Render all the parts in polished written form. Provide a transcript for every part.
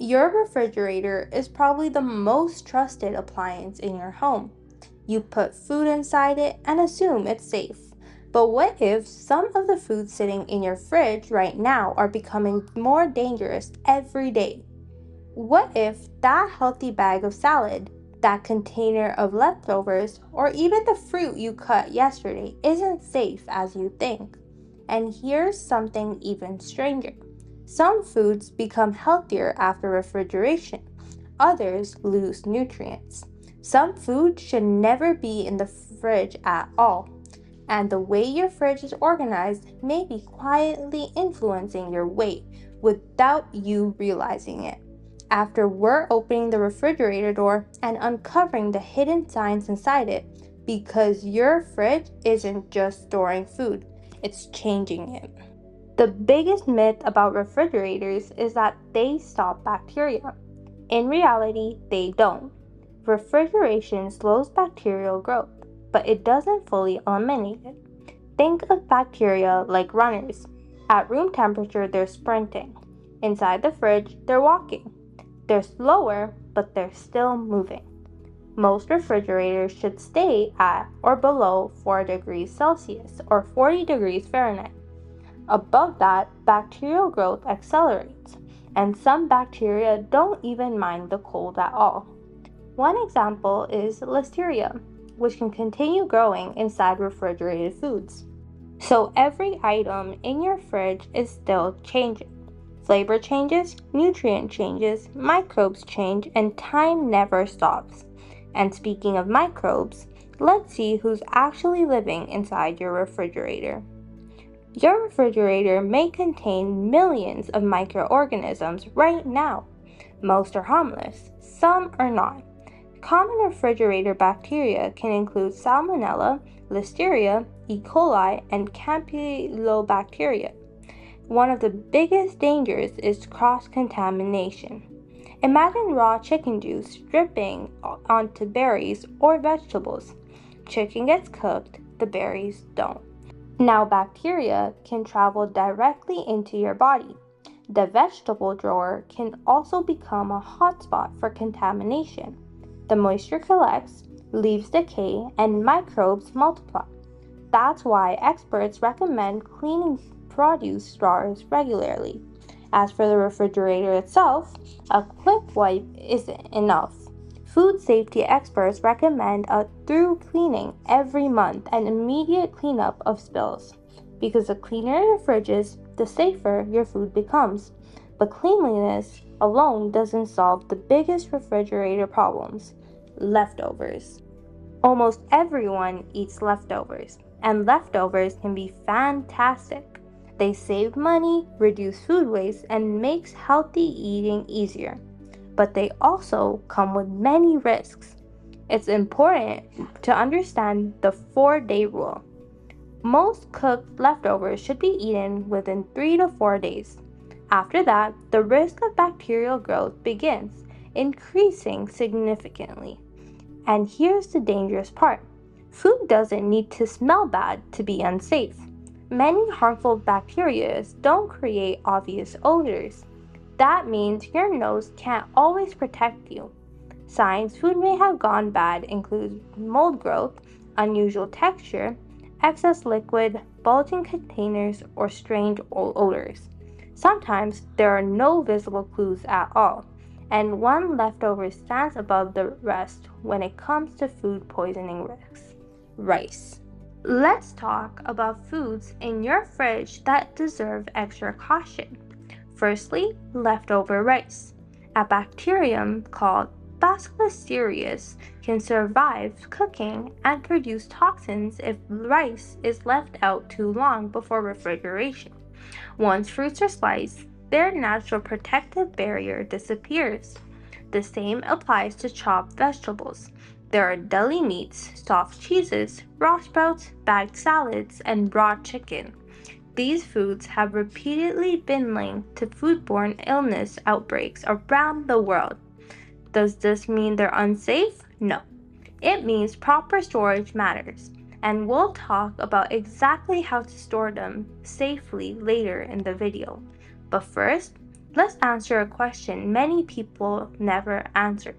Your refrigerator is probably the most trusted appliance in your home. You put food inside it and assume it's safe. But what if some of the foods sitting in your fridge right now are becoming more dangerous every day? What if that healthy bag of salad, that container of leftovers, or even the fruit you cut yesterday isn't safe as you think? And here's something even stranger. Some foods become healthier after refrigeration, others lose nutrients. Some food should never be in the fridge at all, and the way your fridge is organized may be quietly influencing your weight without you realizing it. After we're opening the refrigerator door and uncovering the hidden signs inside it, because your fridge isn't just storing food, it's changing it. The biggest myth about refrigerators is that they stop bacteria. In reality, they don't. Refrigeration slows bacterial growth, but it doesn't fully eliminate it. Think of bacteria like runners. At room temperature, they're sprinting. Inside the fridge, they're walking. They're slower, but they're still moving. Most refrigerators should stay at or below 4 degrees Celsius or 40 degrees Fahrenheit. Above that, bacterial growth accelerates, and some bacteria don't even mind the cold at all. One example is Listeria, which can continue growing inside refrigerated foods. So every item in your fridge is still changing. Flavor changes, nutrient changes, microbes change, and time never stops. And speaking of microbes, let's see who's actually living inside your refrigerator. Your refrigerator may contain millions of microorganisms right now. Most are harmless, some are not. Common refrigerator bacteria can include Salmonella, Listeria, E. coli, and Campylobacteria. One of the biggest dangers is cross-contamination. Imagine raw chicken juice dripping onto berries or vegetables. Chicken gets cooked, the berries don't. Now bacteria can travel directly into your body. The vegetable drawer can also become a hotspot for contamination. The moisture collects, leaves decay, and microbes multiply. That's why experts recommend cleaning produce drawers regularly. As for the refrigerator itself, a quick wipe isn't enough. Food safety experts recommend a thorough cleaning every month and immediate cleanup of spills. Because the cleaner your fridge is, the safer your food becomes. But cleanliness alone doesn't solve the biggest refrigerator problems: leftovers. Almost everyone eats leftovers, and leftovers can be fantastic. They save money, reduce food waste, and makes healthy eating easier. But they also come with many risks. It's important to understand the 4-day rule. Most cooked leftovers should be eaten within 3 to 4 days. After that, the risk of bacterial growth begins increasing significantly. And here's the dangerous part. Food doesn't need to smell bad to be unsafe. Many harmful bacteria don't create obvious odors. That means your nose can't always protect you. Signs food may have gone bad include mold growth, unusual texture, excess liquid, bulging containers, or strange odors. Sometimes there are no visible clues at all, and one leftover stands above the rest when it comes to food poisoning risks: rice. Let's talk about foods in your fridge that deserve extra caution. Firstly, leftover rice. A bacterium called Bacillus can survive cooking and produce toxins if rice is left out too long before refrigeration. Once fruits are sliced, their natural protective barrier disappears. The same applies to chopped vegetables. There are deli meats, soft cheeses, raw sprouts, bagged salads, and raw chicken. These foods have repeatedly been linked to foodborne illness outbreaks around the world. Does this mean they're unsafe? No. It means proper storage matters, and we'll talk about exactly how to store them safely later in the video. But first, Let's answer a question many people never answer.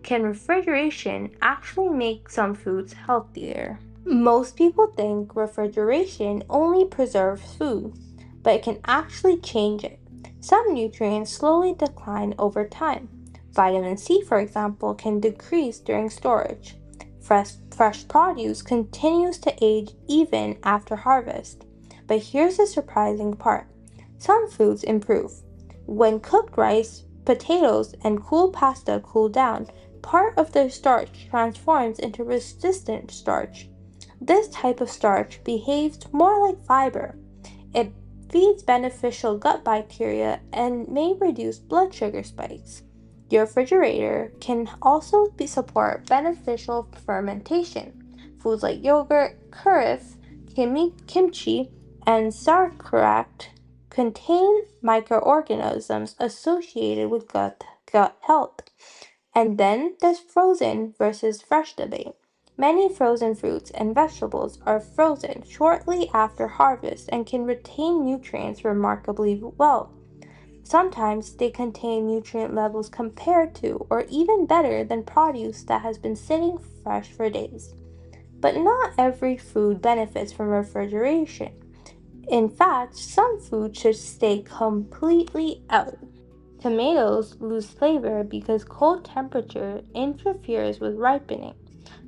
Can refrigeration actually make some foods healthier? Most people think refrigeration only preserves food, but it can actually change it. Some nutrients slowly decline over time. Vitamin C, for example, can decrease during storage. Fresh produce continues to age even after harvest. But here's the surprising part: some foods improve. When cooked rice, potatoes, and cool pasta cool down, part of their starch transforms into resistant starch. This type of starch behaves more like fiber. It feeds beneficial gut bacteria and may reduce blood sugar spikes. Your refrigerator can also support beneficial fermentation. Foods like yogurt, kimchi, and sauerkraut contain microorganisms associated with gut health. And then there's frozen versus fresh debate. Many frozen fruits and vegetables are frozen shortly after harvest and can retain nutrients remarkably well. Sometimes they contain nutrient levels compared to or even better than produce that has been sitting fresh for days. But not every food benefits from refrigeration. In fact, some foods should stay completely out. Tomatoes lose flavor because cold temperature interferes with ripening.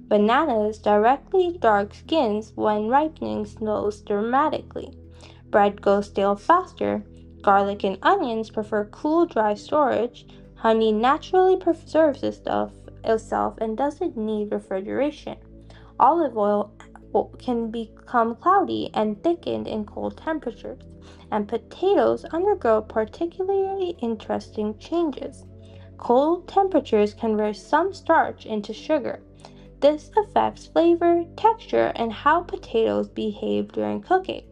Bananas directly dark skins when ripening slows dramatically. Bread goes stale faster. Garlic and onions prefer cool, dry storage. Honey naturally preserves itself and doesn't need refrigeration. Olive oil can become cloudy and thickened in cold temperatures, and potatoes undergo particularly interesting changes. Cold temperatures convert some starch into sugar. This affects flavor, texture, and how potatoes behave during cooking.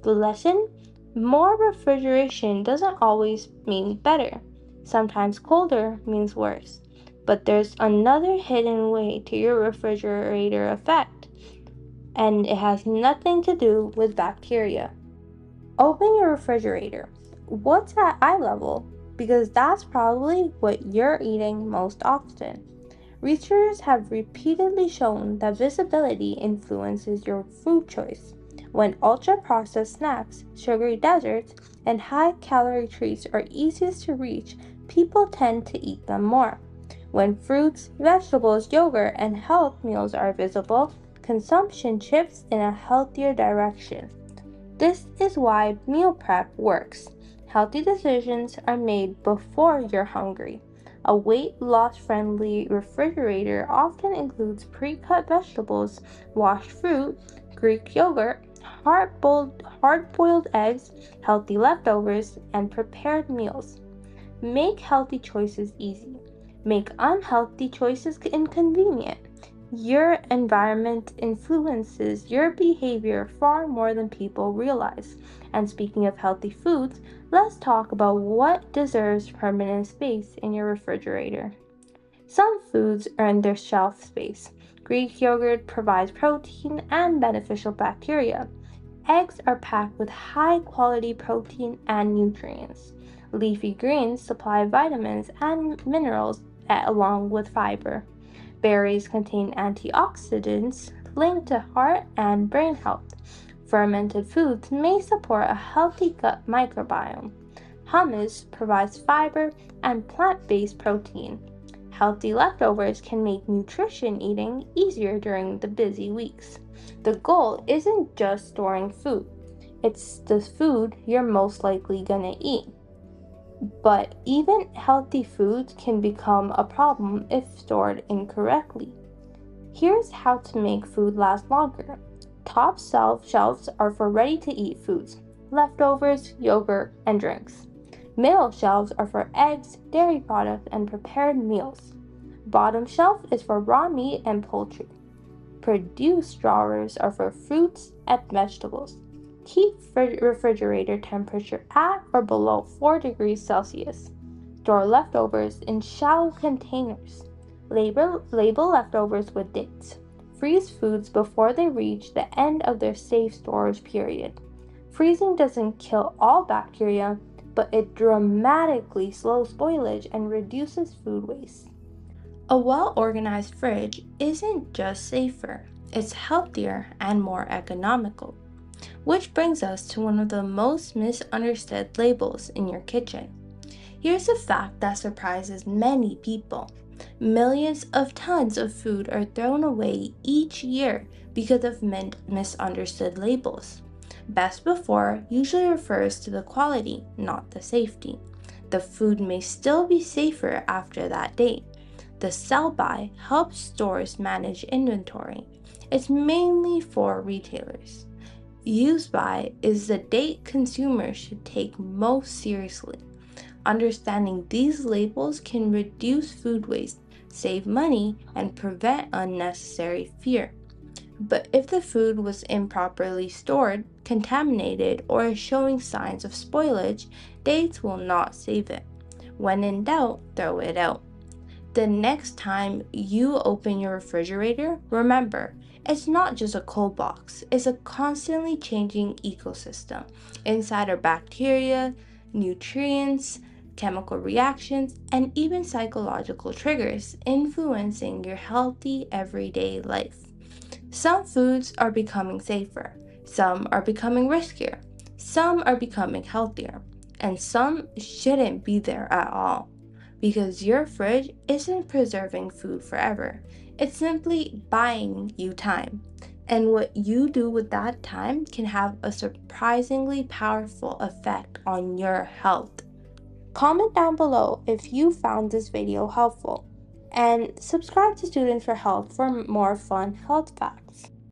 The lesson: more refrigeration doesn't always mean better. Sometimes colder means worse. But there's another hidden way to your refrigerator effect, and it has nothing to do with bacteria. Open your refrigerator. What's at eye level? Because that's probably what you're eating most often. Researchers have repeatedly shown that visibility influences your food choice. When ultra processed snacks, sugary desserts, and high calorie treats are easiest to reach, people tend to eat them more. When fruits, vegetables, yogurt, and health meals are visible, consumption shifts in a healthier direction. This is why meal prep works. Healthy decisions are made before you're hungry. A weight loss friendly refrigerator often includes pre cut vegetables, washed fruit, Greek yogurt, hard boiled eggs, healthy leftovers, and prepared meals. Make healthy choices easy. Make unhealthy choices inconvenient. Your environment influences your behavior far more than people realize. And speaking of healthy foods, let's talk about what deserves permanent space in your refrigerator. Some foods earn their shelf space. Greek yogurt provides protein and beneficial bacteria. Eggs are packed with high quality protein and nutrients. Leafy greens supply vitamins and minerals along with fiber. Berries contain antioxidants linked to heart and brain health. Fermented foods may support a healthy gut microbiome. Hummus provides fiber and plant-based protein. Healthy leftovers can make nutrition eating easier during the busy weeks. The goal isn't just storing food, it's the food you're most likely gonna eat. But even healthy foods can become a problem if stored incorrectly. Here's how to make food last longer. Top shelves are for ready to eat foods, leftovers, yogurt, and drinks. Middle shelves are for eggs, dairy products, and prepared meals. Bottom shelf is for raw meat and poultry. Produce drawers are for fruits and vegetables. Keep refrigerator temperature at or below 4 degrees Celsius. Store leftovers in shallow containers. Label leftovers with dates. Freeze foods before they reach the end of their safe storage period. Freezing doesn't kill all bacteria, but it dramatically slows spoilage and reduces food waste. A well-organized fridge isn't just safer, it's healthier and more economical. Which brings us to one of the most misunderstood labels in your kitchen. Here's a fact that surprises many people. Millions of tons of food are thrown away each year because of misunderstood labels. Best before usually refers to the quality, not the safety. The food may still be safer after that date. The sell by helps stores manage inventory. It's mainly for retailers. Use by is the date consumers should take most seriously. Understanding these labels can reduce food waste, save money, and prevent unnecessary fear. But if the food was improperly stored, contaminated, or is showing signs of spoilage, dates will not save it. When in doubt, throw it out. The next time you open your refrigerator, remember, it's not just a cold box, it's a constantly changing ecosystem. Inside are bacteria, nutrients, chemical reactions, and even psychological triggers influencing your healthy everyday life. Some foods are becoming safer, some are becoming riskier, some are becoming healthier, and some shouldn't be there at all. Because your fridge isn't preserving food forever, it's simply buying you time. And what you do with that time can have a surprisingly powerful effect on your health. Comment down below if you found this video helpful, and subscribe to Students for Health for more fun health facts.